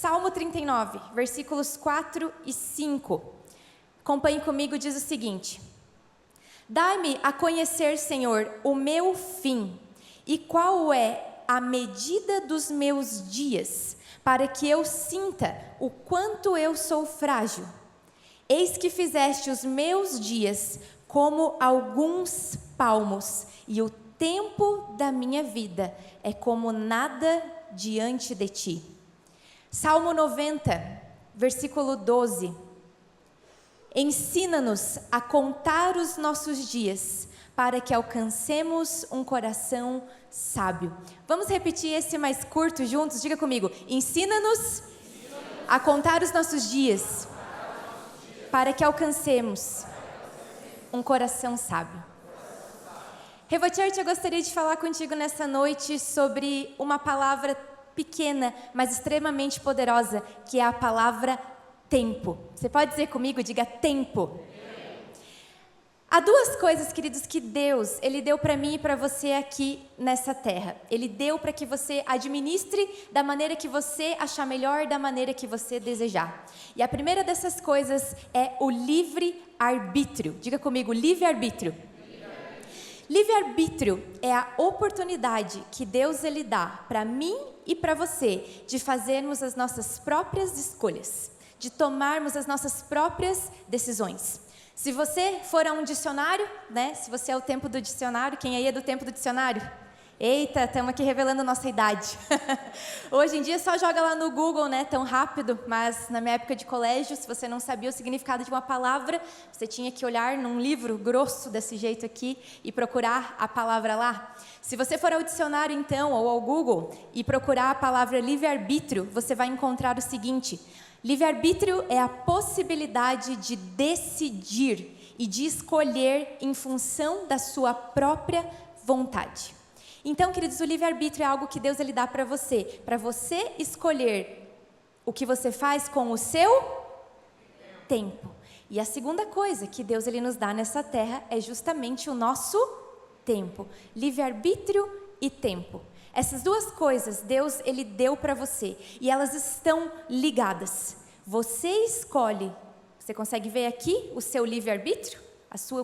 Salmo 39, versículos 4 e 5. Acompanhe comigo, diz o seguinte: Dai-me a conhecer, Senhor, o meu fim, e qual é a medida dos meus dias, para que eu sinta o quanto eu sou frágil. Eis que fizeste os meus dias como alguns palmos, e o tempo da minha vida é como nada diante de ti. Salmo 90, versículo 12. Ensina-nos a contar os nossos dias, para que alcancemos um coração sábio. Vamos repetir esse mais curto juntos? Diga comigo: ensina-nos a contar os nossos dias, para que alcancemos um coração sábio. Revo Church, eu gostaria de falar contigo nessa noite sobre uma palavra pequena, mas extremamente poderosa, que é a palavra tempo. Você pode dizer comigo? Diga tempo. Há duas coisas, queridos, que Deus, Ele deu para mim e para você aqui nessa terra. Ele deu para que você administre da maneira que você achar melhor, da maneira que você desejar. E a primeira dessas coisas é o livre-arbítrio. Diga comigo, livre-arbítrio. Livre-arbítrio é a oportunidade que Deus Ele dá para mim e para você de fazermos as nossas próprias escolhas, de tomarmos as nossas próprias decisões. Se você for a um dicionário, né? Se você é o tempo do dicionário, quem aí é do tempo do dicionário? Eita, estamos aqui revelando nossa idade. Hoje em dia só joga lá no Google, né? Tão rápido, mas na minha época de colégio, se você não sabia o significado de uma palavra, você tinha que olhar num livro grosso desse jeito aqui e procurar a palavra lá. Se você for ao dicionário então, ou ao Google, e procurar a palavra livre-arbítrio, você vai encontrar o seguinte: livre-arbítrio é a possibilidade de decidir e de escolher em função da sua própria vontade. Então, queridos, o livre-arbítrio é algo que Deus Ele dá para você escolher o que você faz com o seu tempo. E a segunda coisa que Deus Ele nos dá nessa terra é justamente o nosso tempo. Livre-arbítrio e tempo. Essas duas coisas Deus Ele deu para você e elas estão ligadas. Você escolhe, você consegue ver aqui o seu livre-arbítrio?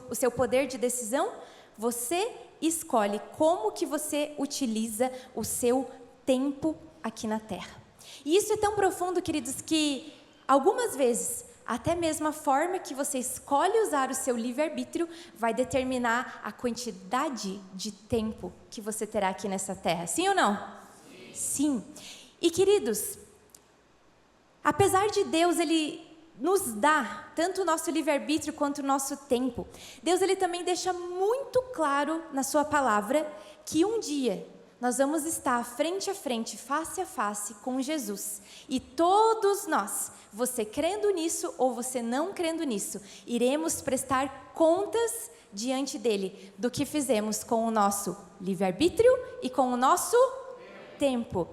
O seu poder de decisão? Você escolhe como que você utiliza o seu tempo aqui na Terra. E isso é tão profundo, queridos, que algumas vezes, até mesmo a forma que você escolhe usar o seu livre-arbítrio vai determinar a quantidade de tempo que você terá aqui nessa Terra. Sim ou não? Sim. Sim. E, queridos, apesar de Deus, Ele nos dá tanto o nosso livre-arbítrio quanto o nosso tempo, Deus Ele também deixa muito claro na sua palavra que um dia nós vamos estar frente a frente, face a face com Jesus. E todos nós, você crendo nisso ou você não crendo nisso, iremos prestar contas diante dele do que fizemos com o nosso livre-arbítrio e com o nosso tempo.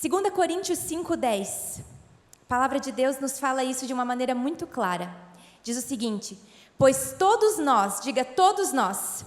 2 Coríntios 5:10, a palavra de Deus nos fala isso de uma maneira muito clara. Diz o seguinte: pois todos nós, diga todos nós,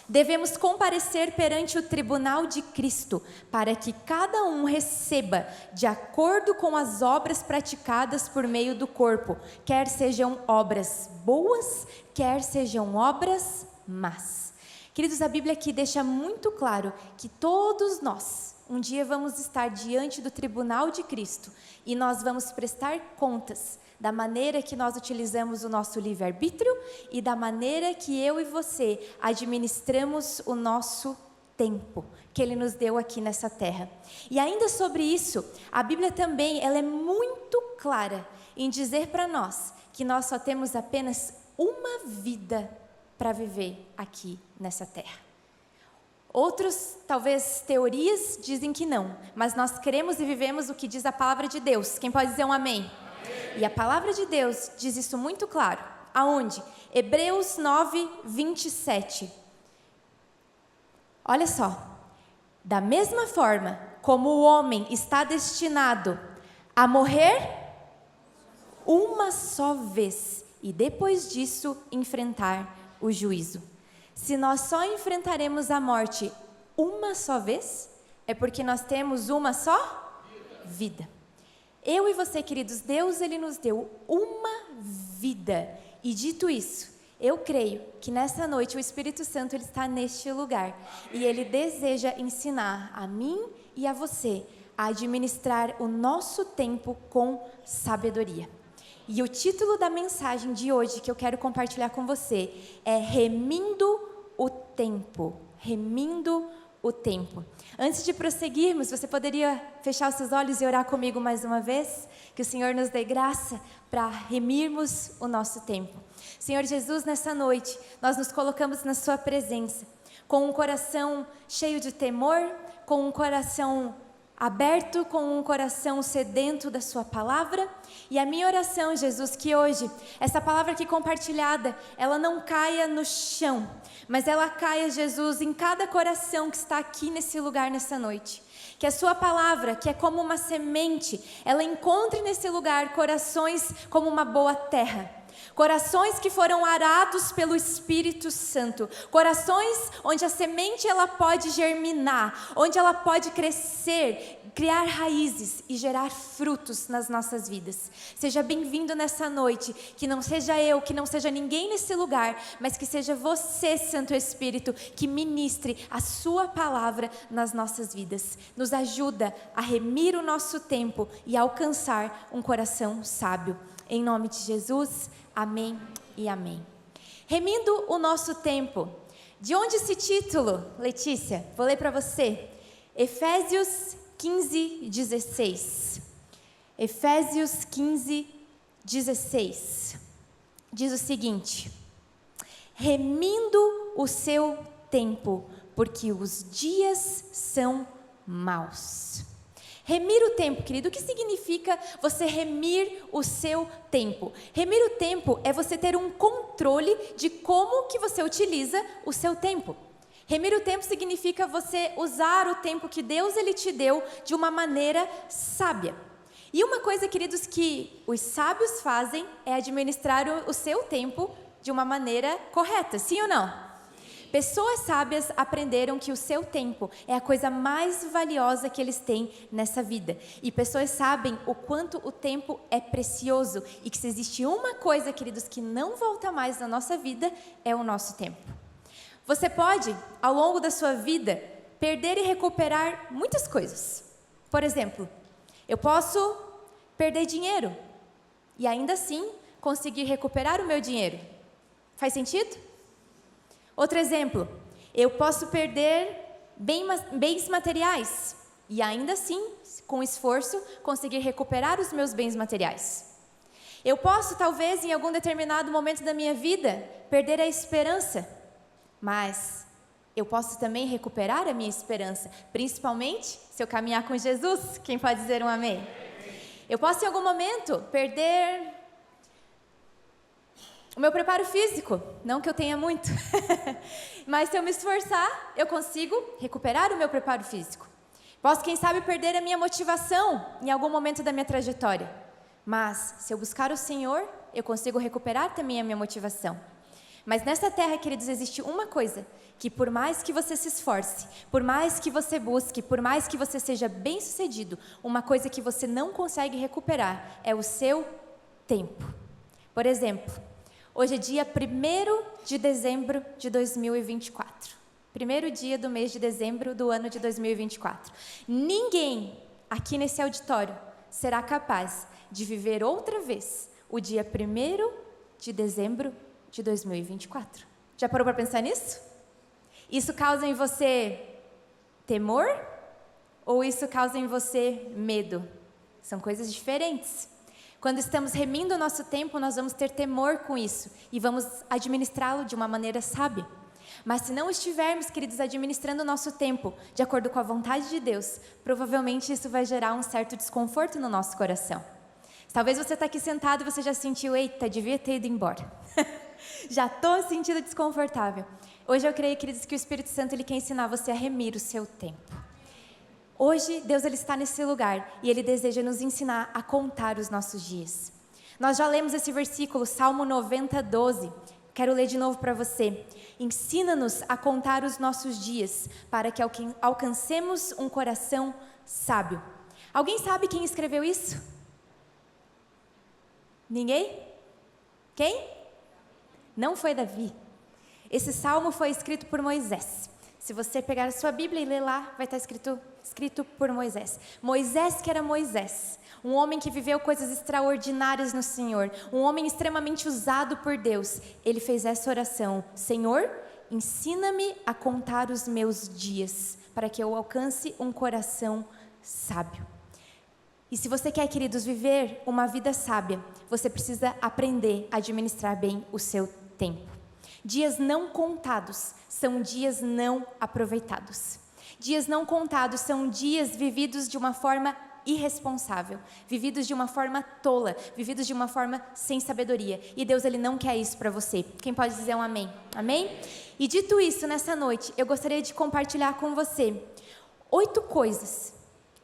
devemos comparecer perante o tribunal de Cristo, para que cada um receba de acordo com as obras praticadas por meio do corpo, quer sejam obras boas, quer sejam obras más. Queridos, a Bíblia aqui deixa muito claro que todos nós um dia vamos estar diante do tribunal de Cristo e nós vamos prestar contas da maneira que nós utilizamos o nosso livre-arbítrio e da maneira que eu e você administramos o nosso tempo que Ele nos deu aqui nessa terra. E ainda sobre isso, a Bíblia também ela é muito clara em dizer para nós que nós só temos apenas uma vida para viver aqui nessa terra. Outros, talvez, teorias dizem que não, mas nós cremos e vivemos o que diz a palavra de Deus. Quem pode dizer um amém? Amém. E a palavra de Deus diz isso muito claro. Aonde? Hebreus 9, 27. Olha só. Da mesma forma como o homem está destinado a morrer uma só vez e depois disso enfrentar o juízo. Se nós só enfrentaremos a morte uma só vez, É porque nós temos uma só vida. Eu e você, queridos, Deus, Ele nos deu uma vida. E dito isso, eu creio que nessa noite o Espírito Santo ele está neste lugar. E Ele deseja ensinar a mim e a você a administrar o nosso tempo com sabedoria. E o título da mensagem de hoje que eu quero compartilhar com você é Remindo o Tempo. Remindo o tempo. Antes de prosseguirmos, você poderia fechar os seus olhos e orar comigo mais uma vez? Que o Senhor nos dê graça para remirmos o nosso tempo. Senhor Jesus, nessa noite, nós nos colocamos na Sua presença, com um coração cheio de temor, com um coração aberto, com um coração sedento da Sua palavra. E a minha oração, Jesus, que hoje, essa palavra aqui compartilhada, ela não caia no chão, mas ela caia, Jesus, em cada coração que está aqui nesse lugar nessa noite. Que a Sua palavra, que é como uma semente, ela encontre nesse lugar corações como uma boa terra. Corações que foram arados pelo Espírito Santo. Corações onde a semente ela pode germinar, onde ela pode crescer, criar raízes e gerar frutos nas nossas vidas. Seja bem-vindo nessa noite, que não seja eu, que não seja ninguém nesse lugar, mas que seja você, Santo Espírito, que ministre a Sua palavra nas nossas vidas. Nos ajuda a remir o nosso tempo e alcançar um coração sábio. Em nome de Jesus, amém e amém. Remindo o nosso tempo. De onde esse título, Letícia? Vou ler para você. Efésios 15, 16. Efésios 15, 16. Diz o seguinte: remindo o seu tempo, porque os dias são maus. Remir o tempo, querido, o que significa você remir o seu tempo? Remir o tempo é você ter um controle de como que você utiliza o seu tempo. Remir o tempo significa você usar o tempo que Deus ele te deu de uma maneira sábia. E uma coisa, queridos, que os sábios fazem é administrar o seu tempo de uma maneira correta, sim ou não? Pessoas sábias aprenderam que o seu tempo é a coisa mais valiosa que eles têm nessa vida. E pessoas sabem o quanto o tempo é precioso e que se existe uma coisa, queridos, que não volta mais na nossa vida, é o nosso tempo. Você pode, ao longo da sua vida, perder e recuperar muitas coisas. Por exemplo, eu posso perder dinheiro e ainda assim conseguir recuperar o meu dinheiro. Faz sentido? Outro exemplo, eu posso perder bens materiais e ainda assim, com esforço, conseguir recuperar os meus bens materiais. Eu posso, talvez, em algum determinado momento da minha vida, perder a esperança, mas eu posso também recuperar a minha esperança, principalmente se eu caminhar com Jesus. Quem pode dizer um amém? Eu posso, em algum momento, perder o meu preparo físico, não que eu tenha muito, mas se eu me esforçar, eu consigo recuperar o meu preparo físico. Posso, quem sabe, perder a minha motivação em algum momento da minha trajetória, mas se eu buscar o Senhor, eu consigo recuperar também a minha motivação. Mas nessa terra, queridos, existe uma coisa, que por mais que você se esforce, por mais que você busque, por mais que você seja bem-sucedido, uma coisa que você não consegue recuperar é o seu tempo. Por exemplo, hoje é dia 1º de dezembro de 2024. Primeiro dia do mês de dezembro do ano de 2024. Ninguém aqui nesse auditório será capaz de viver outra vez o dia 1º de dezembro de 2024. Já parou para pensar nisso? Isso causa em você temor ou isso causa em você medo? São coisas diferentes. Quando estamos remindo o nosso tempo, nós vamos ter temor com isso e vamos administrá-lo de uma maneira sábia. Mas se não estivermos, queridos, administrando o nosso tempo de acordo com a vontade de Deus, provavelmente isso vai gerar um certo desconforto no nosso coração. Talvez você está aqui sentado e você já sentiu, eita, devia ter ido embora. Já estou sentindo desconfortável. Hoje eu creio, queridos, que o Espírito Santo ele quer ensinar você a remir o seu tempo. Hoje, Deus ele está nesse lugar e Ele deseja nos ensinar a contar os nossos dias. Nós já lemos esse versículo, Salmo 90, 12. Quero ler de novo para você. Ensina-nos a contar os nossos dias, para que alcancemos um coração sábio. Alguém sabe quem escreveu isso? Ninguém? Quem? Não foi Davi. Esse salmo foi escrito por Moisés. Se você pegar a sua Bíblia e ler lá, vai estar escrito por Moisés. Moisés que era Moisés, um homem que viveu coisas extraordinárias no Senhor, um homem extremamente usado por Deus. Ele fez essa oração: Senhor, ensina-me a contar os meus dias, para que eu alcance um coração sábio. E se você quer, queridos, viver uma vida sábia, você precisa aprender a administrar bem o seu tempo. Dias não contados são dias não aproveitados. Dias não contados são dias vividos de uma forma irresponsável, vividos de uma forma tola, vividos de uma forma sem sabedoria. E Deus, Ele não quer isso para você. Quem pode dizer um amém? Amém? E dito isso, nessa noite, eu gostaria de compartilhar com você 8 coisas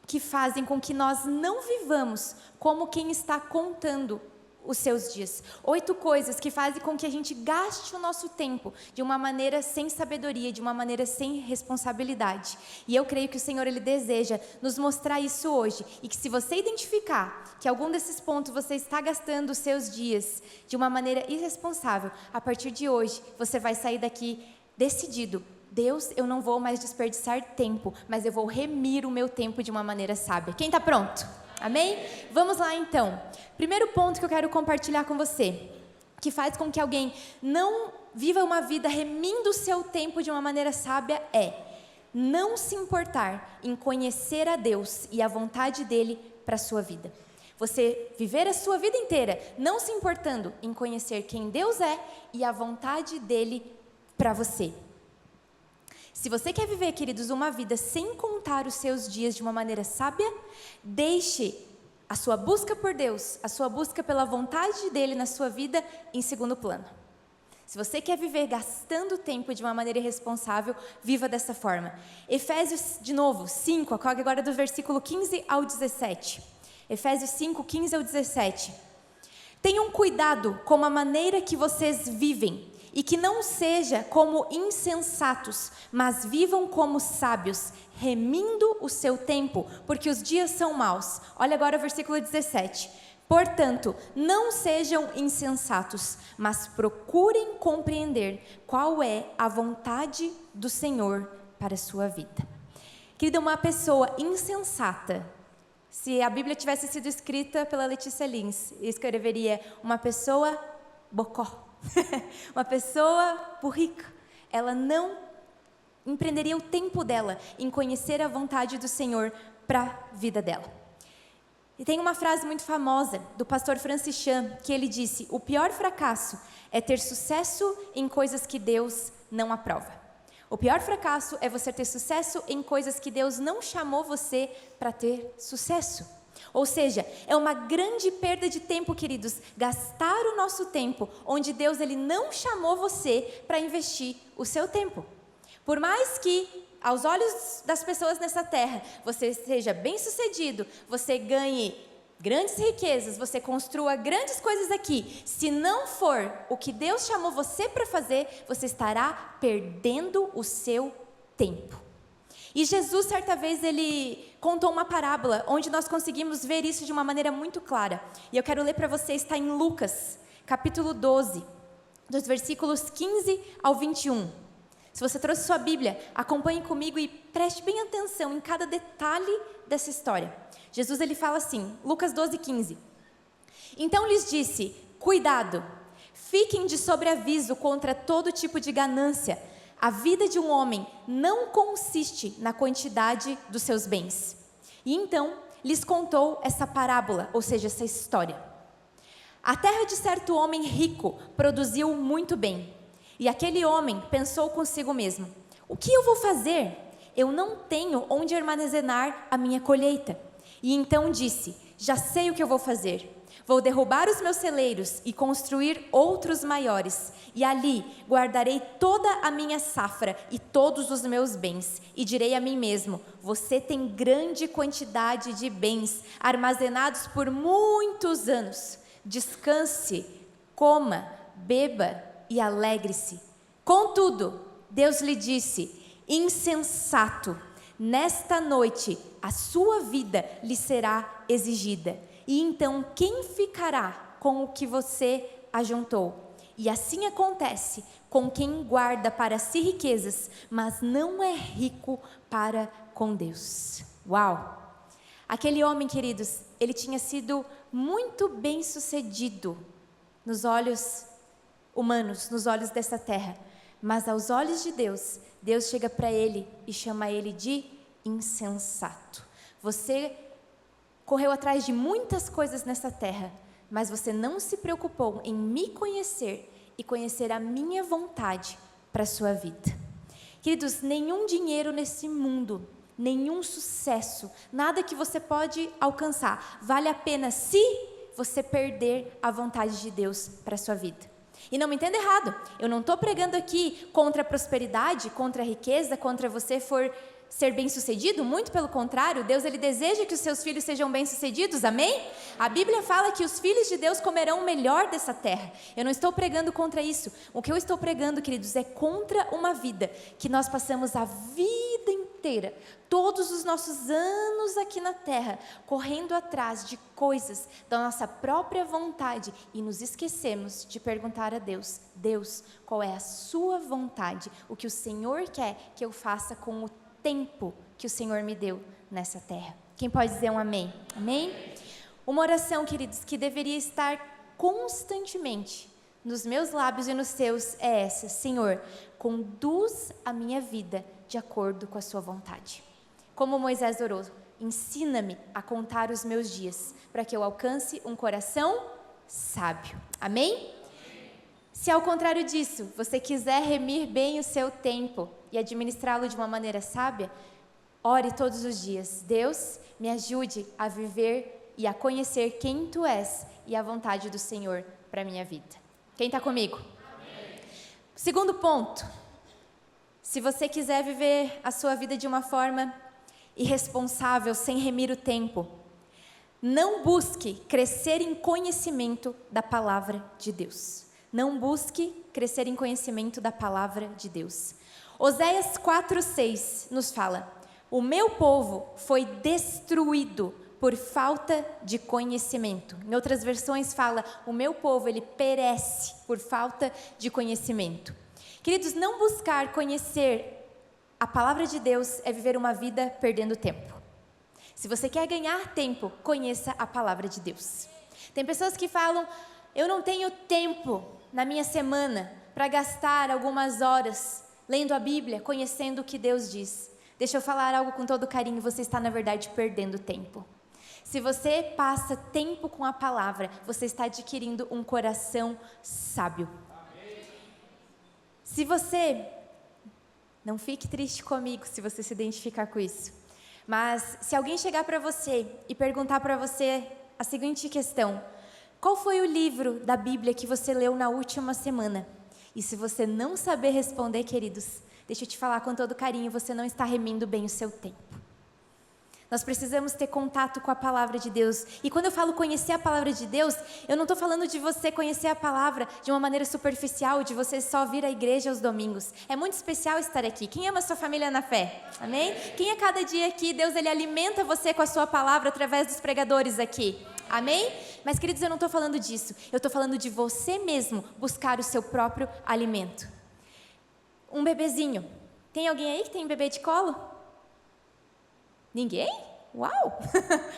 que fazem com que nós não vivamos como quem está contando os seus dias. 8 coisas que fazem com que a gente gaste o nosso tempo de uma maneira sem sabedoria, de uma maneira sem responsabilidade. E eu creio que o Senhor, Ele deseja nos mostrar isso hoje. E que se você identificar que algum desses pontos você está gastando os seus dias de uma maneira irresponsável, a partir de hoje você vai sair daqui decidido: Deus, eu não vou mais desperdiçar tempo, mas eu vou remir o meu tempo de uma maneira sábia. Quem está pronto? Amém? Vamos lá então. Primeiro ponto que eu quero compartilhar com você, que faz com que alguém não viva uma vida remindo o seu tempo de uma maneira sábia, é não se importar em conhecer a Deus e a vontade dEle para a sua vida. Você viver a sua vida inteira não se importando em conhecer quem Deus é e a vontade dEle para você. Se você quer viver, queridos, uma vida sem contar os seus dias de uma maneira sábia, deixe a sua busca por Deus, a sua busca pela vontade dEle na sua vida em segundo plano. Se você quer viver gastando tempo de uma maneira irresponsável, viva dessa forma. Efésios, de novo, 5, agora do versículo 15 ao 17. Efésios 5, 15 ao 17. Tenham cuidado com a maneira que vocês vivem, e que não seja como insensatos, mas vivam como sábios, remindo o seu tempo, porque os dias são maus. Olha agora o versículo 17. Portanto, não sejam insensatos, mas procurem compreender qual é a vontade do Senhor para a sua vida. Querida, uma pessoa insensata, se a Bíblia tivesse sido escrita pela Letícia Lins, escreveria uma pessoa bocó. Uma pessoa burrica, ela não empreenderia o tempo dela em conhecer a vontade do Senhor para a vida dela. E tem uma frase muito famosa do pastor Francis Chan, que ele disse: o pior fracasso é ter sucesso em coisas que Deus não aprova. O pior fracasso é você ter sucesso em coisas que Deus não chamou você para ter sucesso. Ou seja, é uma grande perda de tempo, queridos, gastar o nosso tempo onde Deus, Ele não chamou você para investir o seu tempo. Por mais que, aos olhos das pessoas nessa terra, você seja bem-sucedido, você ganhe grandes riquezas, você construa grandes coisas aqui, se não for o que Deus chamou você para fazer, você estará perdendo o seu tempo. E Jesus, certa vez, Ele contou uma parábola, onde nós conseguimos ver isso de uma maneira muito clara. E eu quero ler para você, está em Lucas, capítulo 12, dos versículos 15 ao 21. Se você trouxe sua Bíblia, acompanhe comigo e preste bem atenção em cada detalhe dessa história. Jesus, Ele fala assim, Lucas 12, 15. Então lhes disse: cuidado, fiquem de sobreaviso contra todo tipo de ganância. A vida de um homem não consiste na quantidade dos seus bens. E então lhes contou essa parábola, ou seja, essa história. A terra de certo homem rico produziu muito bem. E aquele homem pensou consigo mesmo: o que eu vou fazer? Eu não tenho onde armazenar a minha colheita. E então disse: já sei o que eu vou fazer. Vou derrubar os meus celeiros e construir outros maiores, e ali guardarei toda a minha safra e todos os meus bens, e direi a mim mesmo: você tem grande quantidade de bens armazenados por muitos anos. Descanse, coma, beba e alegre-se. Contudo, Deus lhe disse: insensato, nesta noite a sua vida lhe será exigida. E então quem ficará com o que você ajuntou? E assim acontece com quem guarda para si riquezas, mas não é rico para com Deus. Uau! Aquele homem, queridos, ele tinha sido muito bem sucedido nos olhos humanos, nos olhos dessa terra. Mas aos olhos de Deus, Deus chega para ele e chama ele de insensato. Você correu atrás de muitas coisas nessa terra, mas você não se preocupou em me conhecer e conhecer a minha vontade para a sua vida. Queridos, nenhum dinheiro nesse mundo, nenhum sucesso, nada que você pode alcançar, vale a pena se você perder a vontade de Deus para a sua vida. E não me entenda errado, eu não estou pregando aqui contra a prosperidade, contra a riqueza, contra você ser bem-sucedido, muito pelo contrário, Deus ele deseja que os seus filhos sejam bem-sucedidos, amém? A Bíblia fala que os filhos de Deus comerão o melhor dessa terra. Eu não estou pregando contra isso. O que eu estou pregando, queridos, é contra uma vida que nós passamos a vida inteira, todos os nossos anos aqui na terra, correndo atrás de coisas da nossa própria vontade e nos esquecemos de perguntar a Deus: Deus, qual é a sua vontade? O que o Senhor quer que eu faça com o tempo que o Senhor me deu nessa terra? Quem pode dizer um amém? Amém? Uma oração, queridos, que deveria estar constantemente nos meus lábios e nos seus é essa: Senhor, conduz a minha vida de acordo com a sua vontade. Como Moisés orou: ensina-me a contar os meus dias, para que eu alcance um coração sábio. Amém? Se ao contrário disso, você quiser remir bem o seu tempo e administrá-lo de uma maneira sábia, ore todos os dias: Deus, me ajude a viver e a conhecer quem Tu és e a vontade do Senhor para a minha vida. Quem está comigo? Amém. Segundo ponto, se você quiser viver a sua vida de uma forma irresponsável, sem remir o tempo, não busque crescer em conhecimento da palavra de Deus. Não busque crescer em conhecimento da palavra de Deus. Oséias 4:6 nos fala: o meu povo foi destruído por falta de conhecimento. Em outras versões fala: o meu povo, ele perece por falta de conhecimento. Queridos, não buscar conhecer a palavra de Deus é viver uma vida perdendo tempo. Se você quer ganhar tempo, conheça a palavra de Deus. Tem pessoas que falam: eu não tenho tempo na minha semana para gastar algumas horas lendo a Bíblia, conhecendo o que Deus diz. Deixa eu falar algo com todo carinho: você está, na verdade, perdendo tempo. Se você passa tempo com a palavra, você está adquirindo um coração sábio. Amém. Se você, não fique triste comigo se você se identificar com isso, mas se alguém chegar para você e perguntar para você a seguinte questão: qual foi o livro da Bíblia que você leu na última semana? E se você não saber responder, queridos, deixa eu te falar com todo carinho, você não está remindo bem o seu tempo. Nós precisamos ter contato com a palavra de Deus. E quando eu falo conhecer a palavra de Deus, eu não estou falando de você conhecer a palavra de uma maneira superficial, de você só vir à igreja aos domingos. É muito especial estar aqui. Quem ama a sua família na fé? Amém? Quem a cada dia aqui, Deus ele alimenta você com a sua palavra através dos pregadores aqui? Amém? Mas, queridos, eu não estou falando disso. Eu estou falando de você mesmo buscar o seu próprio alimento. Um bebezinho. Tem alguém aí que tem bebê de colo? Ninguém? Uau!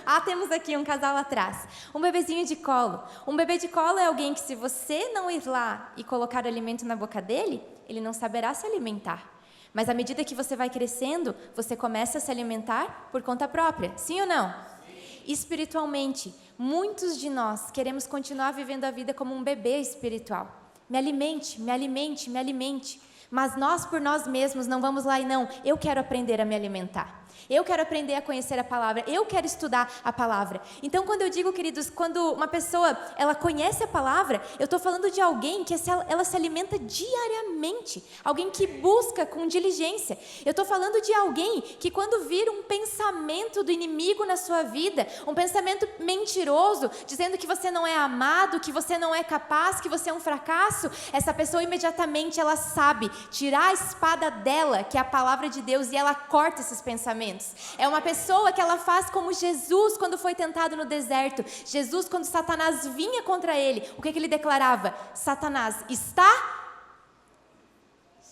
Ah, temos aqui um casal atrás. Um bebezinho de colo. Um bebê de colo é alguém que, se você não ir lá e colocar o alimento na boca dele, ele não saberá se alimentar. Mas à medida que você vai crescendo, você começa a se alimentar por conta própria. Sim ou não? Sim. Espiritualmente, muitos de nós queremos continuar vivendo a vida como um bebê espiritual. Me alimente, me alimente, me alimente. Mas nós por nós mesmos não vamos lá e não, eu quero aprender a me alimentar. Eu quero aprender a conhecer a palavra, eu quero estudar a palavra. Então, quando eu digo, queridos, quando uma pessoa, ela conhece a palavra, eu estou falando de alguém que ela se alimenta diariamente, alguém que busca com diligência. Eu estou falando de alguém que quando vira um pensamento do inimigo na sua vida, um pensamento mentiroso, dizendo que você não é amado, que você não é capaz, que você é um fracasso, essa pessoa imediatamente ela sabe tirar a espada dela, que é a palavra de Deus, e ela corta esses pensamentos. É uma pessoa que ela faz como Jesus quando foi tentado no deserto. Jesus, quando Satanás vinha contra ele, o que ele declarava? Satanás, está...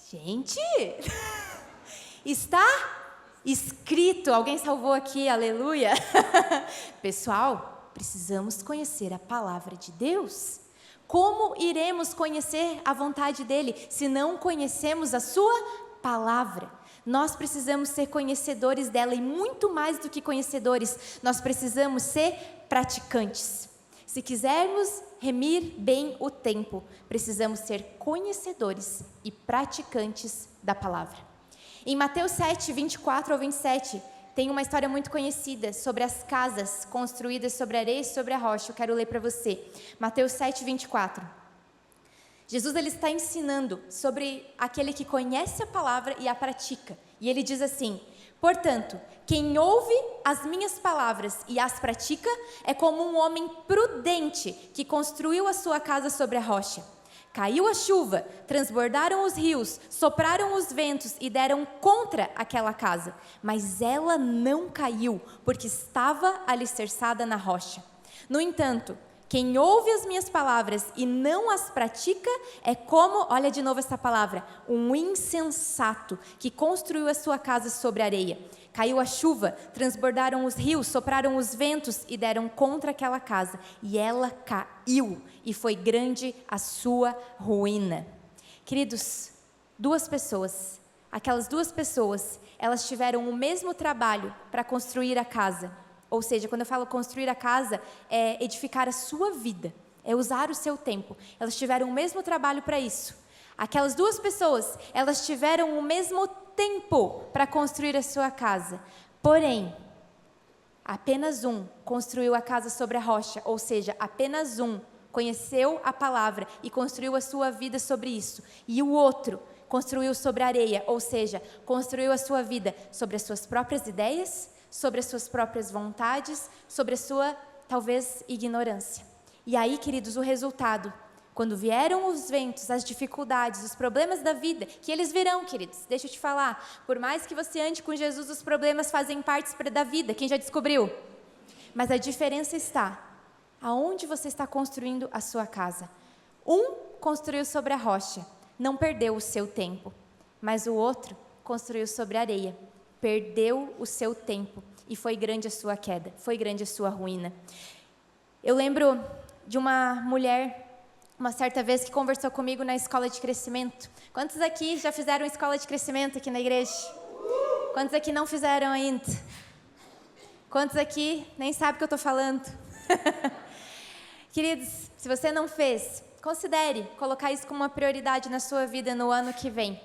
Gente, está escrito. Alguém salvou aqui, aleluia. Pessoal, precisamos conhecer a palavra de Deus. Como iremos conhecer a vontade dele se não conhecemos a sua palavra? Nós precisamos ser conhecedores dela, e muito mais do que conhecedores, nós precisamos ser praticantes. Se quisermos remir bem o tempo, precisamos ser conhecedores e praticantes da palavra. Em Mateus 7, 24 ao 27, tem uma história muito conhecida sobre as casas construídas sobre a areia e sobre a rocha. Eu quero ler para você. Mateus 7, 24. Jesus ele está ensinando sobre aquele que conhece a palavra e a pratica. E ele diz assim: portanto, quem ouve as minhas palavras e as pratica é como um homem prudente que construiu a sua casa sobre a rocha. Caiu a chuva, transbordaram os rios, sopraram os ventos e deram contra aquela casa. Mas ela não caiu, porque estava alicerçada na rocha. No entanto, quem ouve as minhas palavras e não as pratica é como, olha de novo essa palavra, um insensato que construiu a sua casa sobre areia. Caiu a chuva, transbordaram os rios, sopraram os ventos e deram contra aquela casa. E ela caiu, e foi grande a sua ruína. Queridos, duas pessoas, aquelas duas pessoas, elas tiveram o mesmo trabalho para construir a casa. Ou seja, quando eu falo construir a casa, é edificar a sua vida, é usar o seu tempo. Elas tiveram o mesmo trabalho para isso. Aquelas duas pessoas, elas tiveram o mesmo tempo para construir a sua casa. Porém, apenas um construiu a casa sobre a rocha, ou seja, apenas um conheceu a palavra e construiu a sua vida sobre isso. E o outro construiu sobre a areia, ou seja, construiu a sua vida sobre as suas próprias ideias, sobre as suas próprias vontades, sobre a sua, talvez, ignorância. E aí, queridos, o resultado, quando vieram os ventos, as dificuldades, os problemas da vida, que eles virão, queridos, deixa eu te falar, por mais que você ande com Jesus, os problemas fazem parte da vida, quem já descobriu? Mas a diferença está, aonde você está construindo a sua casa. Um construiu sobre a rocha, não perdeu o seu tempo, mas o outro construiu sobre a areia. Perdeu o seu tempo e foi grande a sua queda, foi grande a sua ruína. Eu lembro de uma mulher, uma certa vez, que conversou comigo na escola de crescimento. Quantos aqui já fizeram escola de crescimento aqui na igreja? Quantos aqui não fizeram ainda? Quantos aqui nem sabem o que eu estou falando? Queridos, se você não fez, considere colocar isso como uma prioridade na sua vida no ano que vem.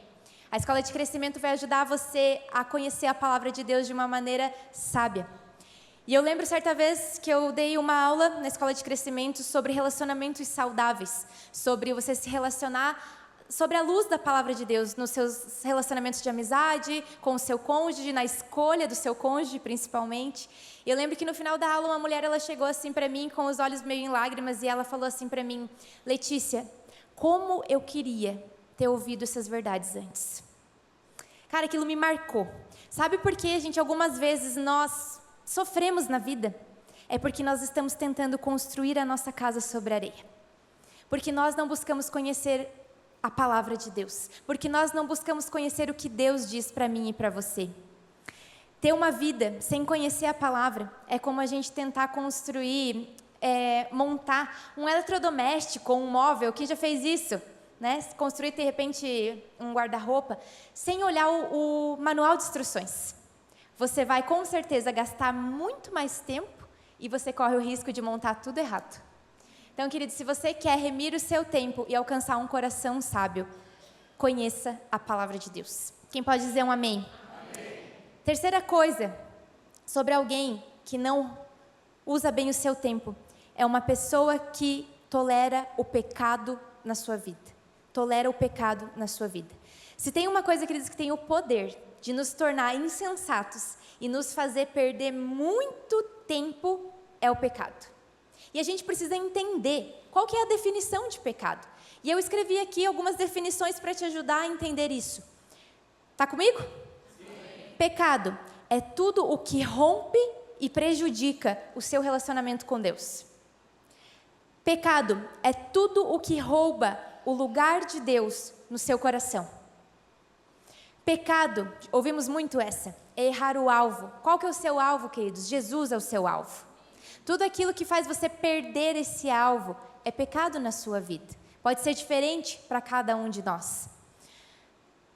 A escola de crescimento vai ajudar você a conhecer a palavra de Deus de uma maneira sábia. E eu lembro certa vez que eu dei uma aula na escola de crescimento sobre relacionamentos saudáveis, sobre você se relacionar, sobre a luz da palavra de Deus nos seus relacionamentos de amizade, com o seu cônjuge, na escolha do seu cônjuge principalmente. E eu lembro que no final da aula uma mulher ela chegou assim para mim com os olhos meio em lágrimas e ela falou assim para mim: Letícia, como eu queria ter ouvido essas verdades antes. Cara, aquilo me marcou. Sabe por que, gente, algumas vezes nós sofremos na vida? É porque nós estamos tentando construir a nossa casa sobre areia. Porque nós não buscamos conhecer a palavra de Deus. Porque nós não buscamos conhecer o que Deus diz para mim e para você. Ter uma vida sem conhecer a palavra é como a gente tentar construir, montar um eletrodoméstico ou um móvel. Quem já fez isso? Né? Construir, de repente, um guarda-roupa, sem olhar o manual de instruções. Você vai, com certeza, gastar muito mais tempo e você corre o risco de montar tudo errado. Então, querido, se você quer remir o seu tempo e alcançar um coração sábio, conheça a palavra de Deus. Quem pode dizer um amém? Amém. Terceira coisa sobre alguém que não usa bem o seu tempo, é uma pessoa que tolera o pecado na sua vida. Tolera o pecado na sua vida. Se tem uma coisa, queridos, que tem o poder de nos tornar insensatos e nos fazer perder muito tempo, é o pecado. E a gente precisa entender qual que é a definição de pecado. E eu escrevi aqui algumas definições para te ajudar a entender isso. Tá comigo? Sim. Pecado é tudo o que rompe e prejudica o seu relacionamento com Deus. Pecado é tudo o que rouba o lugar de Deus no seu coração. Pecado, ouvimos muito essa, é errar o alvo. Qual que é o seu alvo, queridos? Jesus é o seu alvo. Tudo aquilo que faz você perder esse alvo é pecado na sua vida. Pode ser diferente para cada um de nós.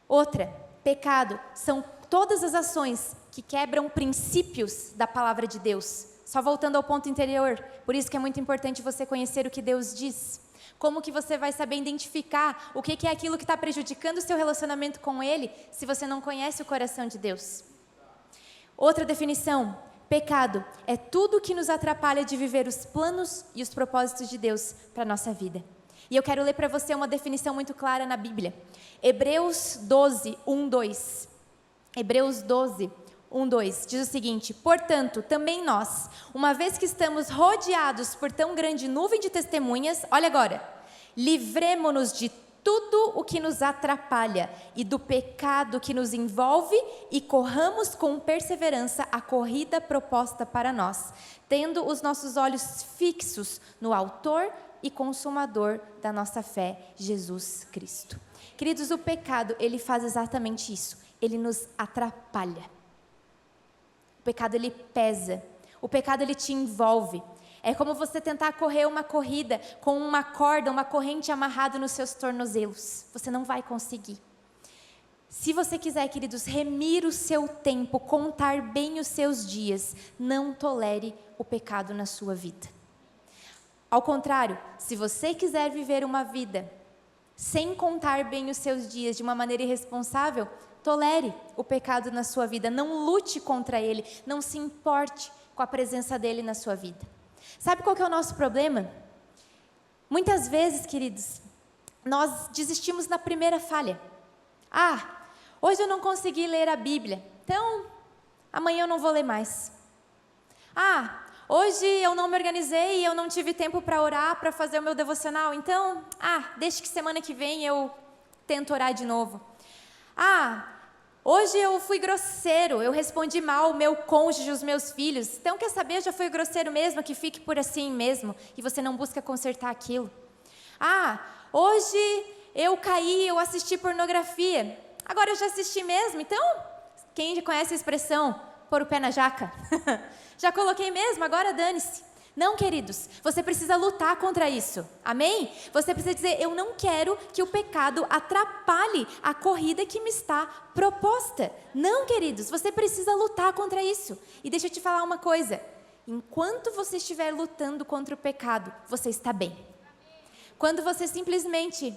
Outra, pecado são todas as ações que quebram princípios da palavra de Deus. Só voltando ao ponto anterior, por isso que é muito importante você conhecer o que Deus diz. Como que você vai saber identificar o que é aquilo que está prejudicando o seu relacionamento com Ele, se você não conhece o coração de Deus? Outra definição, pecado é tudo que nos atrapalha de viver os planos e os propósitos de Deus para a nossa vida. E eu quero ler para você uma definição muito clara na Bíblia. Hebreus 12, 1, 2. Hebreus 12, 1, 2, diz o seguinte: portanto, também nós, uma vez que estamos rodeados por tão grande nuvem de testemunhas, olha agora, livremo-nos de tudo o que nos atrapalha e do pecado que nos envolve e corramos com perseverança a corrida proposta para nós, tendo os nossos olhos fixos no autor e consumador da nossa fé, Jesus Cristo. Queridos, o pecado, ele faz exatamente isso, ele nos atrapalha. O pecado, ele pesa. O pecado, ele te envolve. É como você tentar correr uma corrida com uma corda, uma corrente amarrada nos seus tornozelos. Você não vai conseguir. Se você quiser, queridos, remir o seu tempo, contar bem os seus dias, não tolere o pecado na sua vida. Ao contrário, se você quiser viver uma vida sem contar bem os seus dias de uma maneira irresponsável, tolere o pecado na sua vida, não lute contra ele, não se importe com a presença dele na sua vida. Sabe qual que é o nosso problema? Muitas vezes, queridos, nós desistimos na primeira falha. Hoje eu não consegui ler a Bíblia, então amanhã eu não vou ler mais. Hoje eu não me organizei e eu não tive tempo para orar, para fazer o meu devocional, então, deixa que semana que vem eu tento orar de novo. Hoje eu fui grosseiro, eu respondi mal o meu cônjuge, os meus filhos. Então, quer saber, eu já fui grosseiro mesmo, que fique por assim mesmo, e você não busca consertar aquilo. Hoje eu caí, eu assisti pornografia. Agora eu já assisti mesmo, então, quem já conhece a expressão, pôr o pé na jaca? Já coloquei mesmo, agora dane-se. Não, queridos, você precisa lutar contra isso, amém? Você precisa dizer, eu não quero que o pecado atrapalhe a corrida que me está proposta. Não, queridos, você precisa lutar contra isso. E deixa eu te falar uma coisa, enquanto você estiver lutando contra o pecado, você está bem. Quando você simplesmente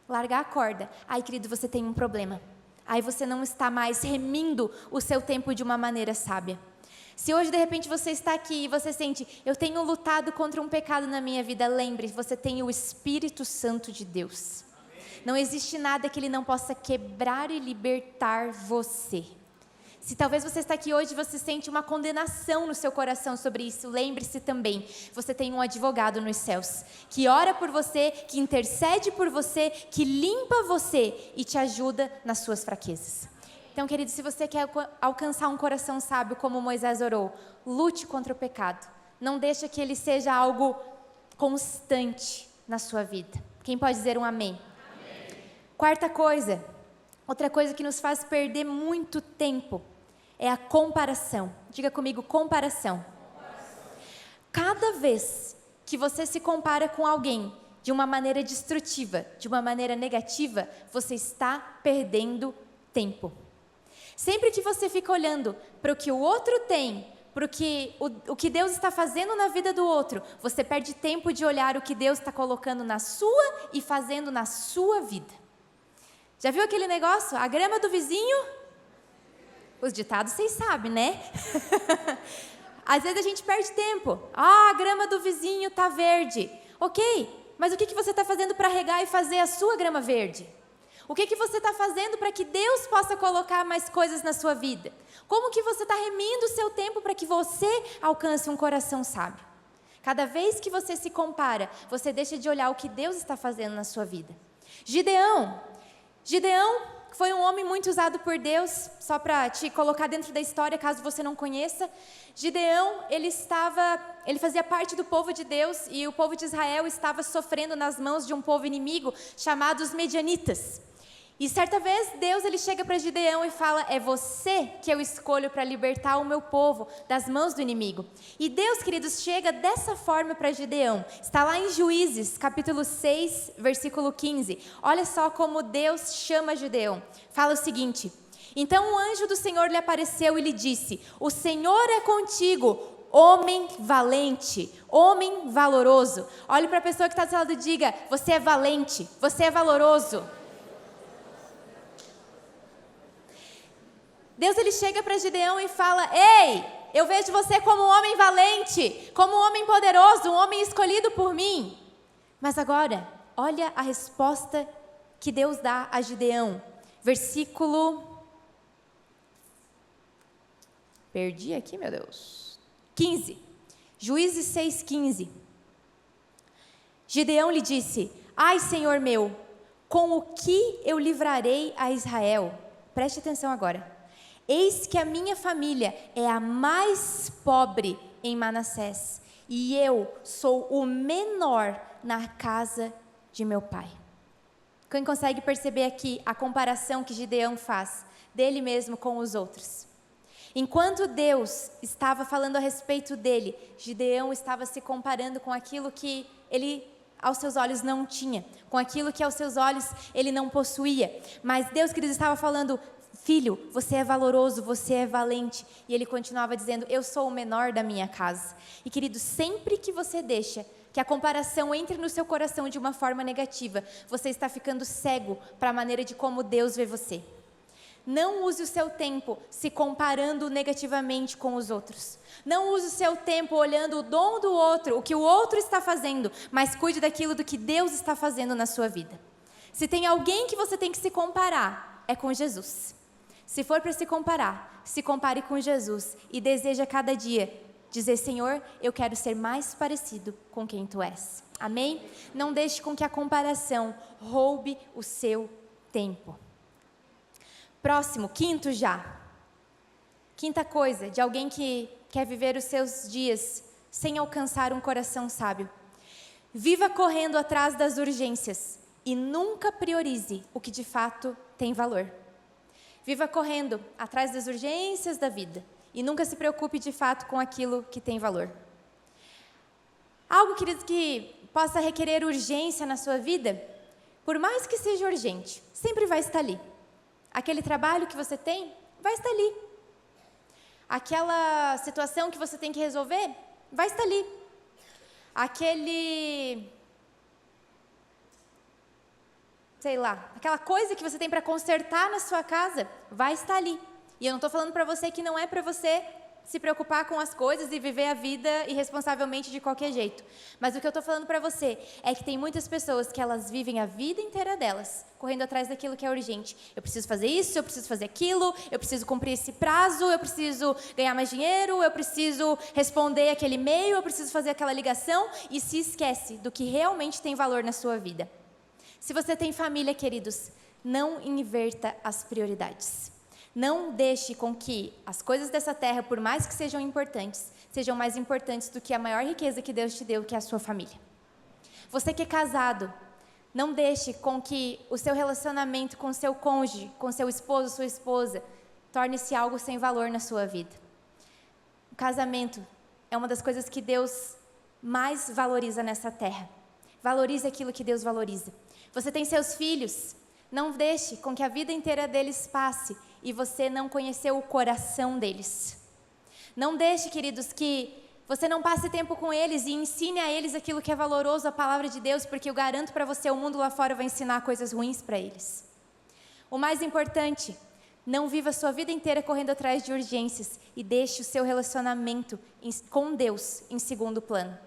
largar a corda, aí, querido, você tem um problema. Aí você não está mais remindo o seu tempo de uma maneira sábia. Se hoje de repente você está aqui e você sente, eu tenho lutado contra um pecado na minha vida, lembre, você tem o Espírito Santo de Deus. Amém. Não existe nada que Ele não possa quebrar e libertar você. Se talvez você está aqui hoje e você sente uma condenação no seu coração sobre isso, lembre-se também, você tem um advogado nos céus, que ora por você, que intercede por você, que limpa você e te ajuda nas suas fraquezas. Então, querido, se você quer alcançar um coração sábio como Moisés orou, lute contra o pecado. Não deixe que ele seja algo constante na sua vida. Quem pode dizer um amém? Amém. Quarta coisa, outra coisa que nos faz perder muito tempo, é a comparação. Diga comigo, comparação. Cada vez que você se compara com alguém de uma maneira destrutiva, de uma maneira negativa, você está perdendo tempo. Sempre que você fica olhando para o que o outro tem, para o que Deus está fazendo na vida do outro, você perde tempo de olhar o que Deus está colocando na sua e fazendo na sua vida. Já viu aquele negócio? A grama do vizinho Os ditados vocês sabem, né? Às vezes a gente perde tempo. A grama do vizinho está verde. Ok, mas o que você está fazendo para regar e fazer a sua grama verde? O que você está fazendo para que Deus possa colocar mais coisas na sua vida? Como que você está remindo o seu tempo para que você alcance um coração sábio? Cada vez que você se compara, você deixa de olhar o que Deus está fazendo na sua vida. Gideão foi um homem muito usado por Deus, só para te colocar dentro da história, caso você não conheça. Gideão, ele fazia parte do povo de Deus e o povo de Israel estava sofrendo nas mãos de um povo inimigo chamado os Medianitas. E certa vez Deus ele chega para Gideão e fala: é você que eu escolho para libertar o meu povo das mãos do inimigo. E Deus, queridos, chega dessa forma para Gideão. Está lá em Juízes, capítulo 6, versículo 15. Olha só como Deus chama Gideão. Fala o seguinte: então o anjo do Senhor lhe apareceu e lhe disse: o Senhor é contigo, homem valente, homem valoroso. Olhe para a pessoa que está do seu lado e diga: você é valente, você é valoroso. Deus ele chega para Gideão e fala: ei, eu vejo você como um homem valente, como um homem poderoso, um homem escolhido por mim. Mas agora, olha a resposta que Deus dá a Gideão. Versículo... Perdi aqui, meu Deus. 15. Juízes 6:15. Gideão lhe disse: ai, Senhor meu, com o que eu livrarei a Israel? Preste atenção agora. Eis que a minha família é a mais pobre em Manassés, e eu sou o menor na casa de meu pai. Quem consegue perceber aqui a comparação que Gideão faz dele mesmo com os outros? Enquanto Deus estava falando a respeito dele, Gideão estava se comparando com aquilo que ele aos seus olhos não tinha, com aquilo que aos seus olhos ele não possuía. Mas Deus, queridos, estava falando: filho, você é valoroso, você é valente. E ele continuava dizendo: eu sou o menor da minha casa. E querido, sempre que você deixa que a comparação entre no seu coração de uma forma negativa, você está ficando cego para a maneira de como Deus vê você. Não use o seu tempo se comparando negativamente com os outros. Não use o seu tempo olhando o dom do outro, o que o outro está fazendo, mas cuide daquilo do que Deus está fazendo na sua vida. Se tem alguém que você tem que se comparar, é com Jesus. Se for para se comparar, se compare com Jesus e deseja cada dia dizer: Senhor, eu quero ser mais parecido com quem Tu és. Amém? Não deixe com que a comparação roube o seu tempo. Próximo, quinto já. Quinta coisa, de alguém que quer viver os seus dias sem alcançar um coração sábio. Viva correndo atrás das urgências e nunca priorize o que de fato tem valor. Viva correndo atrás das urgências da vida e nunca se preocupe de fato com aquilo que tem valor. Algo, queridos, que possa requerer urgência na sua vida, por mais que seja urgente, sempre vai estar ali. Aquele trabalho que você tem, vai estar ali. Aquela situação que você tem que resolver, vai estar ali. Aquela coisa que você tem para consertar na sua casa, vai estar ali. E eu não estou falando para você que não é para você se preocupar com as coisas e viver a vida irresponsavelmente de qualquer jeito. Mas o que eu estou falando para você é que tem muitas pessoas que elas vivem a vida inteira delas, correndo atrás daquilo que é urgente. Eu preciso fazer isso, eu preciso fazer aquilo, eu preciso cumprir esse prazo, eu preciso ganhar mais dinheiro, eu preciso responder aquele e-mail, eu preciso fazer aquela ligação, e se esquece do que realmente tem valor na sua vida. Se você tem família, queridos, não inverta as prioridades. Não deixe com que as coisas dessa terra, por mais que sejam importantes, sejam mais importantes do que a maior riqueza que Deus te deu, que é a sua família. Você que é casado, não deixe com que o seu relacionamento com seu cônjuge, com seu esposo, sua esposa, torne-se algo sem valor na sua vida. O casamento é uma das coisas que Deus mais valoriza nessa terra. Valorize aquilo que Deus valoriza. Você tem seus filhos, não deixe com que a vida inteira deles passe e você não conheceu o coração deles. Não deixe, queridos, que você não passe tempo com eles e ensine a eles aquilo que é valoroso, a palavra de Deus, porque eu garanto para você, o mundo lá fora vai ensinar coisas ruins para eles. O mais importante, Não viva a sua vida inteira correndo atrás de urgências e deixe o seu relacionamento com Deus em segundo plano.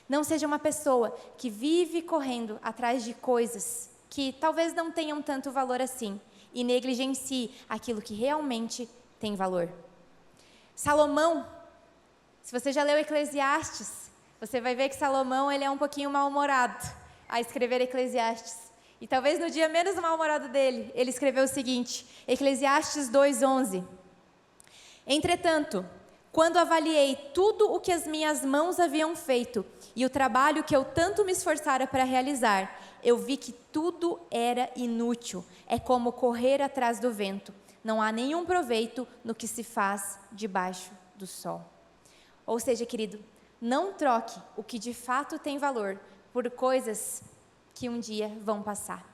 Não seja uma pessoa que vive correndo atrás de coisas que talvez não tenham tanto valor assim e negligencie aquilo que realmente tem valor. Salomão, se você já leu Eclesiastes, você vai ver que Salomão ele é um pouquinho mal-humorado a escrever Eclesiastes. E talvez no dia menos mal-humorado dele, ele escreveu o seguinte, Eclesiastes 2:11. Entretanto, quando avaliei tudo o que as minhas mãos haviam feito e o trabalho que eu tanto me esforçara para realizar, eu vi que tudo era inútil. É como correr atrás do vento. Não há nenhum proveito no que se faz debaixo do sol. Ou seja, querido, não troque o que de fato tem valor por coisas que um dia vão passar.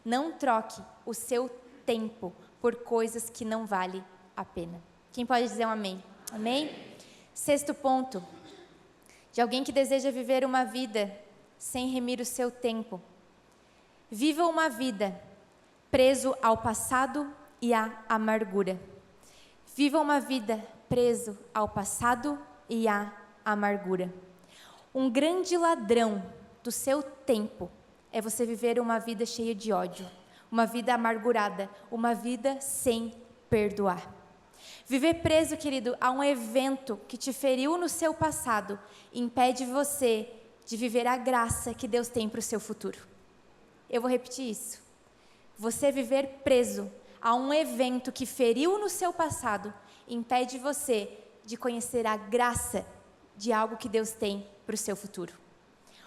Não troque o seu tempo por coisas que não valem a pena. Quem pode dizer um amém? Amém? Sexto ponto, de alguém que deseja viver uma vida sem remir o seu tempo. Viva uma vida preso ao passado e à amargura. Viva uma vida preso ao passado e à amargura. Um grande ladrão do seu tempo é você viver uma vida cheia de ódio, uma vida amargurada, uma vida sem perdoar. Viver preso, querido, a um evento que te feriu no seu passado, impede você de viver a graça que Deus tem para o seu futuro. Eu vou repetir isso. Você viver preso a um evento que feriu no seu passado, impede você de conhecer a graça de algo que Deus tem para o seu futuro.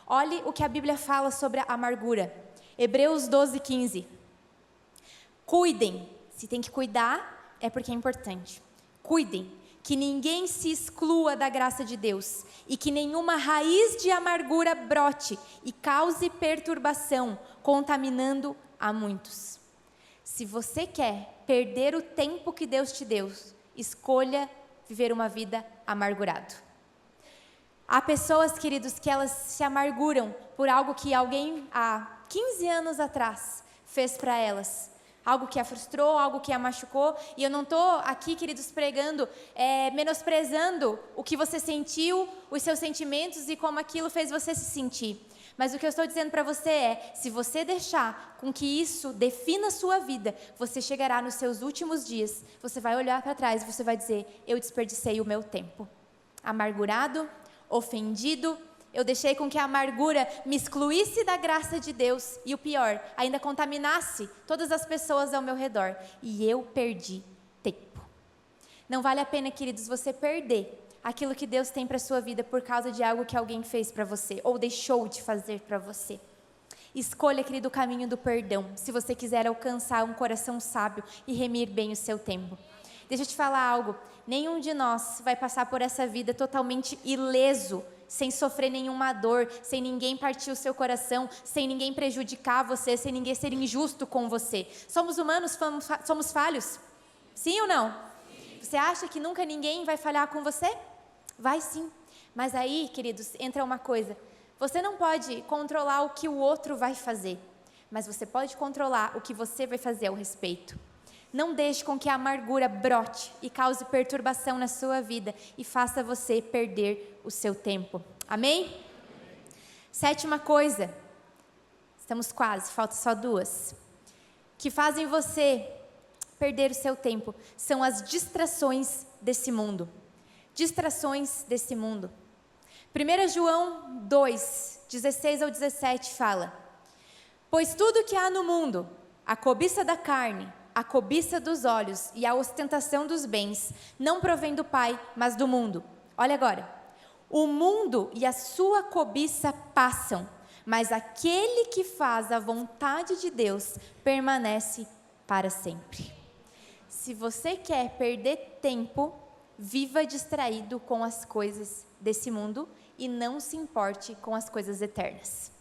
Olhe o que a Bíblia fala sobre a amargura. Hebreus 12:15. Cuidem, se tem que cuidar, é porque é importante. Cuidem, que ninguém se exclua da graça de Deus e que nenhuma raiz de amargura brote e cause perturbação, contaminando a muitos. Se você quer perder o tempo que Deus te deu, escolha viver uma vida amargurado. Há pessoas, queridos, que elas se amarguram por algo que alguém há 15 anos atrás fez para elas. Algo que a frustrou, algo que a machucou. E eu não estou aqui, queridos, pregando, menosprezando o que você sentiu, os seus sentimentos e como aquilo fez você se sentir. Mas o que eu estou dizendo para você é, se você deixar com que isso defina a sua vida, você chegará nos seus últimos dias, você vai olhar para trás e você vai dizer, eu desperdicei o meu tempo. Amargurado, ofendido, eu deixei com que a amargura me excluísse da graça de Deus e o pior, ainda contaminasse todas as pessoas ao meu redor e eu perdi tempo. Não vale a pena, queridos, você perder aquilo que Deus tem para a sua vida por causa de algo que alguém fez para você ou deixou de fazer para você. Escolha, querido, o caminho do perdão, se você quiser alcançar um coração sábio e remir bem o seu tempo. Deixa eu te falar algo, nenhum de nós vai passar por essa vida totalmente ileso, sem sofrer nenhuma dor, sem ninguém partir o seu coração, sem ninguém prejudicar você, sem ninguém ser injusto com você. Somos humanos, somos falhos? Sim ou não? Sim. Você acha que nunca ninguém vai falhar com você? Vai sim. Mas aí, queridos, entra uma coisa. Você não pode controlar o que o outro vai fazer, mas você pode controlar o que você vai fazer ao respeito. Não deixe com que a amargura brote e cause perturbação na sua vida e faça você perder o seu tempo. Amém? Sétima coisa, estamos quase, falta só duas, que fazem você perder o seu tempo, são as distrações desse mundo. Distrações desse mundo. 1 João 2, 16 ao 17 fala, pois tudo que há no mundo, a cobiça da carne, a cobiça dos olhos e a ostentação dos bens, não provém do Pai, mas do mundo. Olha agora, o mundo e a sua cobiça passam, mas aquele que faz a vontade de Deus permanece para sempre. Se você quer perder tempo, viva distraído com as coisas desse mundo e não se importe com as coisas eternas.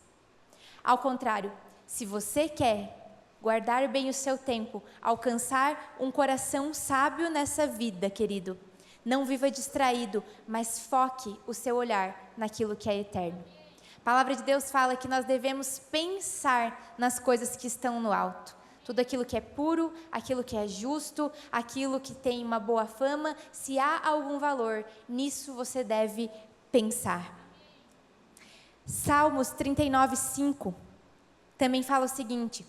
Ao contrário, se você quer guardar bem o seu tempo, alcançar um coração sábio nessa vida, querido, não viva distraído, mas foque o seu olhar naquilo que é eterno. A palavra de Deus fala que nós devemos pensar nas coisas que estão no alto, Tudo aquilo que é puro, aquilo que é justo, aquilo que tem uma boa fama, se há algum valor, nisso você deve pensar. Salmos 39:5 também fala o seguinte: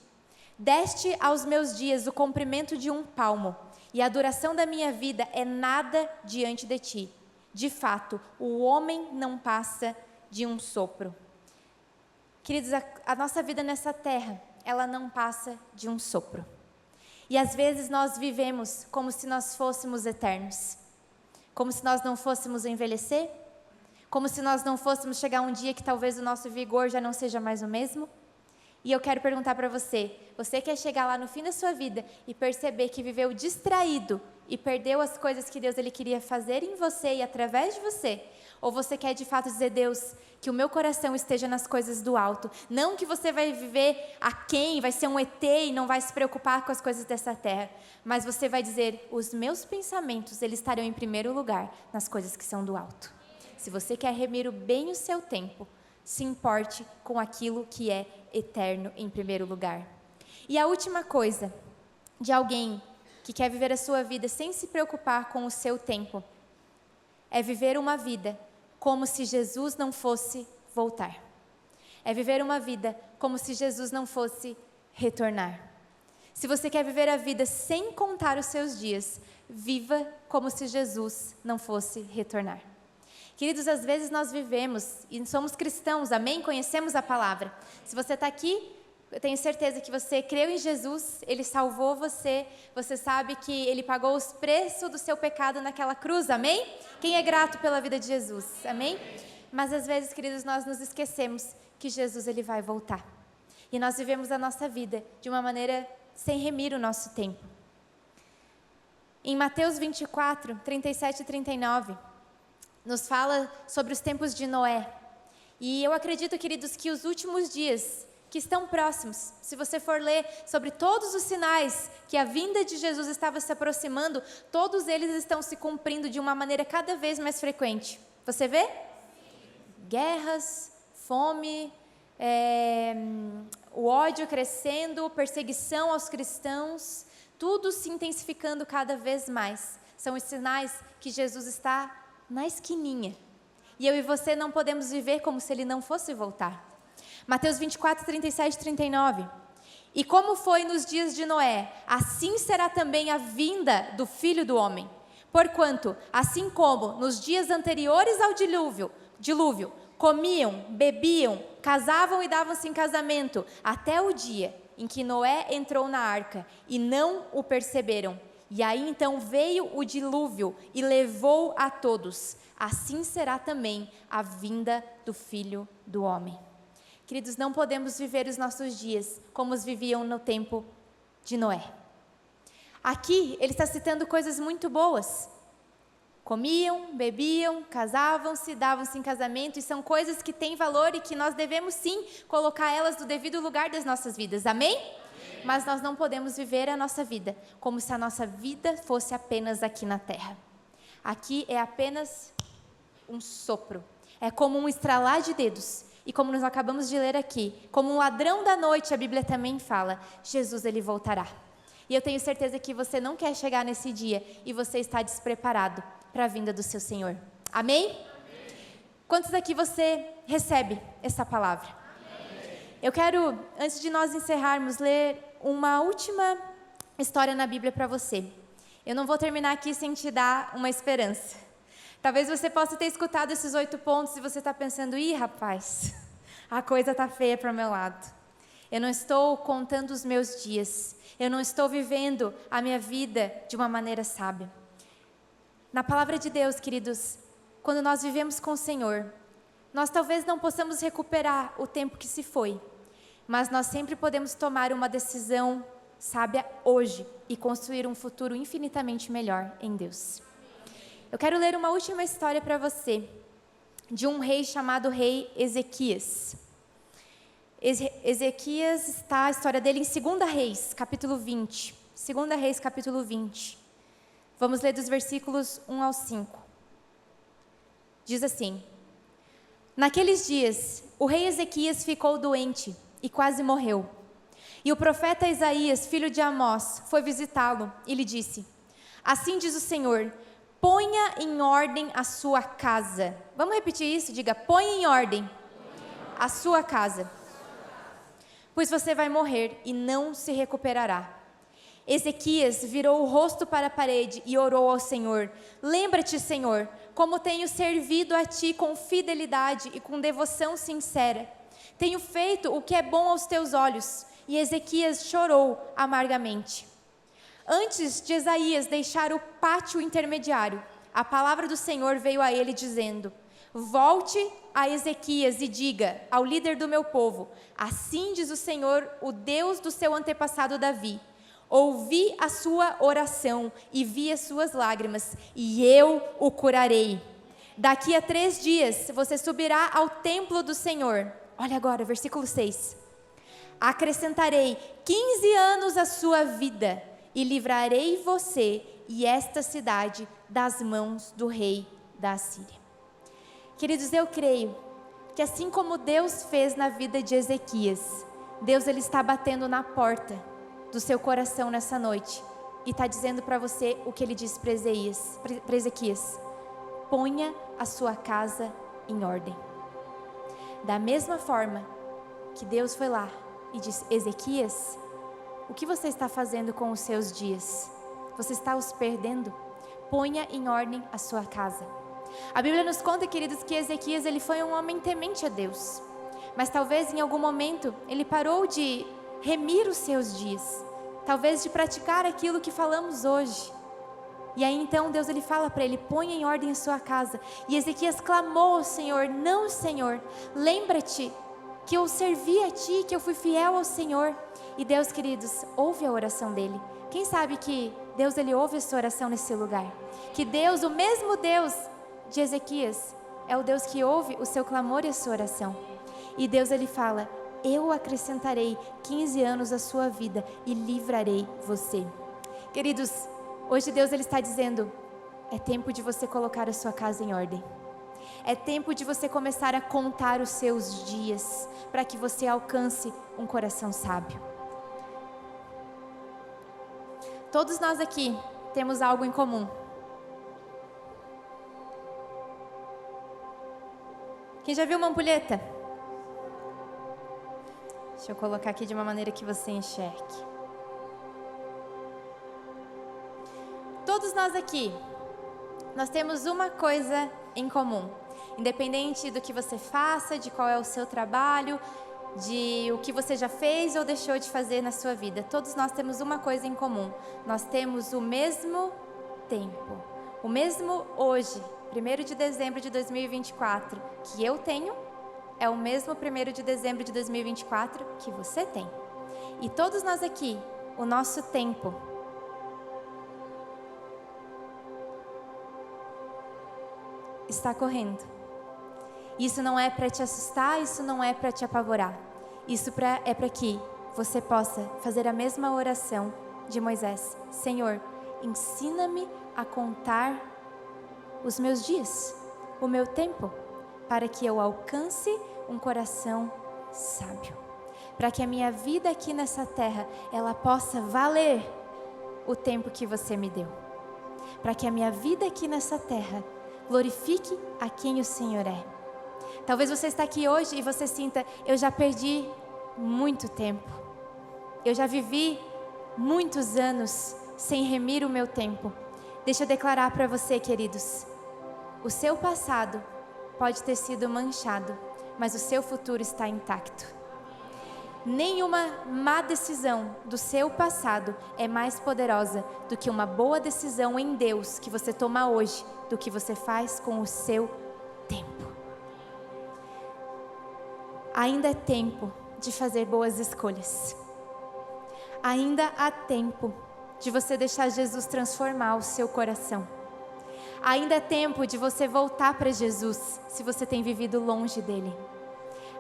deste aos meus dias o comprimento de um palmo, e a duração da minha vida é nada diante de ti. De fato, o homem não passa de um sopro. Queridos, a nossa vida nessa terra, ela não passa de um sopro. E às vezes nós vivemos como se nós fôssemos eternos. Como se nós não fôssemos envelhecer. Como se nós não fôssemos chegar um dia que talvez o nosso vigor já não seja mais o mesmo. E eu quero perguntar para você, você quer chegar lá no fim da sua vida e perceber que viveu distraído e perdeu as coisas que Deus ele queria fazer em você e através de você? Ou você quer de fato dizer, Deus, que o meu coração esteja nas coisas do alto? Não que você vai viver aquém, vai ser um ET e não vai se preocupar com as coisas dessa terra. Mas você vai dizer, os meus pensamentos, eles estarão em primeiro lugar nas coisas que são do alto. Se você quer remir bem o seu tempo, se importe com aquilo que é eterno em primeiro lugar. E a última coisa de alguém que quer viver a sua vida sem se preocupar com o seu tempo é viver uma vida como se Jesus não fosse voltar. É viver uma vida como se Jesus não fosse retornar. Se você quer viver a vida sem contar os seus dias, viva como se Jesus não fosse retornar. Queridos, às vezes nós vivemos e somos cristãos, amém? Conhecemos a palavra. Se você está aqui, eu tenho certeza que você creu em Jesus, Ele salvou você, você sabe que Ele pagou os preços do seu pecado naquela cruz, amém? Quem é grato pela vida de Jesus, amém? Mas às vezes, queridos, nós nos esquecemos que Jesus Ele vai voltar. E nós vivemos a nossa vida de uma maneira sem remir o nosso tempo. Em Mateus 24, 37 e 39... nos fala sobre os tempos de Noé. E eu acredito, queridos, que os últimos dias que estão próximos, se você for ler sobre todos os sinais que a vinda de Jesus estava se aproximando, todos eles estão se cumprindo de uma maneira cada vez mais frequente. Você vê? Guerras, fome, o ódio crescendo, perseguição aos cristãos, tudo se intensificando cada vez mais. São os sinais que Jesus está na esquininha. E eu e você não podemos viver como se Ele não fosse voltar. Mateus 24, 37 e 39. E como foi nos dias de Noé, assim será também a vinda do Filho do Homem. Porquanto, assim como nos dias anteriores ao dilúvio, comiam, bebiam, casavam e davam-se em casamento, até o dia em que Noé entrou na arca, e não o perceberam. E aí então veio o dilúvio e levou a todos. Assim será também a vinda do Filho do Homem. Queridos, não podemos viver os nossos dias como os viviam no tempo de Noé. Aqui ele está citando coisas muito boas. Comiam, bebiam, casavam-se, davam-se em casamento, e são coisas que têm valor e que nós devemos sim colocar elas no devido lugar das nossas vidas. Amém? Mas nós não podemos viver a nossa vida como se a nossa vida fosse apenas aqui na terra. Aqui é apenas um sopro. É como um estralar de dedos. E como nós acabamos de ler aqui, como um ladrão da noite, a Bíblia também fala, Jesus ele voltará. E eu tenho certeza que você não quer chegar nesse dia e você está despreparado para a vinda do seu Senhor. Amém? Amém. Quantos aqui você recebe essa palavra? Amém. Eu quero, antes de nós encerrarmos, ler uma última história na Bíblia para você. Eu não vou terminar aqui sem te dar uma esperança. Talvez você possa ter escutado esses 8 pontos e você está pensando, ih, rapaz, a coisa está feia para o meu lado. Eu não estou contando os meus dias. Eu não estou vivendo a minha vida de uma maneira sábia. Na palavra de Deus, queridos, quando nós vivemos com o Senhor, nós talvez não possamos recuperar o tempo que se foi, mas nós sempre podemos tomar uma decisão sábia hoje e construir um futuro infinitamente melhor em Deus. Eu quero ler uma última história para você, de um rei chamado rei Ezequias. Ezequias está a história dele em 2 Reis, capítulo 20. 2 Reis, capítulo 20. Vamos ler dos versículos 1 ao 5. Diz assim: Naqueles dias, o rei Ezequias ficou doente e quase morreu. E o profeta Isaías, filho de Amós, foi visitá-lo e lhe disse: assim diz o Senhor, ponha em ordem a sua casa. Vamos repetir isso? Diga, ponha em ordem a sua casa, pois você vai morrer e não se recuperará. Ezequias virou o rosto para a parede e orou ao Senhor: lembra-te, Senhor, como tenho servido a Ti com fidelidade e com devoção sincera. Tenho feito o que é bom aos Teus olhos. E Ezequias chorou amargamente. Antes de Isaías deixar o pátio intermediário, a palavra do Senhor veio a ele dizendo: volte a Ezequias e diga ao líder do meu povo: assim diz o Senhor, o Deus do seu antepassado Davi: ouvi a sua oração e vi as suas lágrimas, e eu o curarei. Daqui a 3 dias você subirá ao templo do Senhor. Olha agora, versículo 6. Acrescentarei 15 anos à sua vida e livrarei você e esta cidade das mãos do rei da Assíria. Queridos, eu creio que assim como Deus fez na vida de Ezequias, Deus ele está batendo na porta do seu coração nessa noite e está dizendo para você o que ele disse para Ezequias: ponha a sua casa em ordem. Da mesma forma que Deus foi lá e disse: Ezequias, o que você está fazendo com os seus dias? Você está os perdendo? Ponha em ordem a sua casa. A Bíblia nos conta, queridos, que Ezequias ele foi um homem temente a Deus. Mas talvez em algum momento ele parou de remir os seus dias. Talvez de praticar aquilo que falamos hoje. E aí então Deus ele fala para ele: ponha em ordem a sua casa. E Ezequias clamou ao Senhor: não, Senhor, lembra-te que eu servi a Ti, que eu fui fiel ao Senhor. E Deus, queridos, ouve a oração dele. Quem sabe que Deus ele ouve a sua oração nesse lugar? Que Deus, o mesmo Deus de Ezequias, é o Deus que ouve o seu clamor e a sua oração. E Deus ele fala: eu acrescentarei 15 anos à sua vida e livrarei você. Queridos, hoje Deus ele está dizendo: é tempo de você colocar a sua casa em ordem. É tempo de você começar a contar os seus dias, para que você alcance um coração sábio. Todos nós aqui temos algo em comum. Quem já viu uma ampulheta? Deixa eu colocar aqui de uma maneira que você enxergue. Todos nós aqui, nós temos uma coisa em comum. Independente do que você faça, de qual é o seu trabalho, de o que você já fez ou deixou de fazer na sua vida, todos nós temos uma coisa em comum. Nós temos o mesmo tempo. O mesmo hoje, 1º de dezembro de 2024, que eu tenho, é o mesmo 1º de dezembro de 2024 que você tem. E todos nós aqui, o nosso tempo está correndo. Isso não é para te assustar, isso não é para te apavorar. Isso é para que você possa fazer a mesma oração de Moisés: Senhor, ensina-me a contar os meus dias, o meu tempo, para que eu alcance um coração sábio. Para que a minha vida aqui nessa terra, ela possa valer o tempo que você me deu. Para que a minha vida aqui nessa terra glorifique a quem o Senhor é. Talvez você está aqui hoje e você sinta: eu já perdi muito tempo. Eu já vivi muitos anos sem remir o meu tempo. Deixa eu declarar para você, queridos: o seu passado pode ter sido manchado, mas o seu futuro está intacto. Nenhuma má decisão do seu passado é mais poderosa do que uma boa decisão em Deus que você toma hoje, do que você faz com o seu tempo. Ainda é tempo de fazer boas escolhas. Ainda há tempo de você deixar Jesus transformar o seu coração. Ainda é tempo de você voltar para Jesus, se você tem vivido longe dele.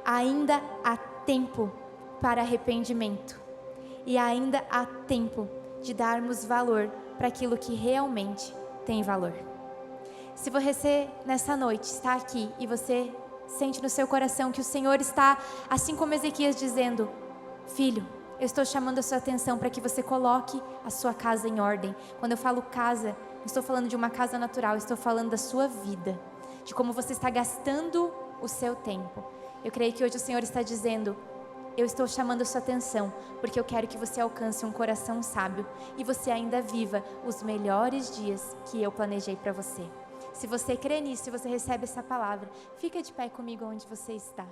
Ainda há tempo para arrependimento. E ainda há tempo de darmos valor para aquilo que realmente tem valor. Se você nessa noite está aqui e você sente no seu coração que o Senhor está, assim como Ezequias, dizendo: filho, eu estou chamando a sua atenção para que você coloque a sua casa em ordem. Quando eu falo casa, não estou falando de uma casa natural, estou falando da sua vida, de como você está gastando o seu tempo. Eu creio que hoje o Senhor está dizendo: eu estou chamando a sua atenção, porque eu quero que você alcance um coração sábio e você ainda viva os melhores dias que eu planejei para você. Se você crê nisso, se você recebe essa palavra, fica de pé comigo onde você está.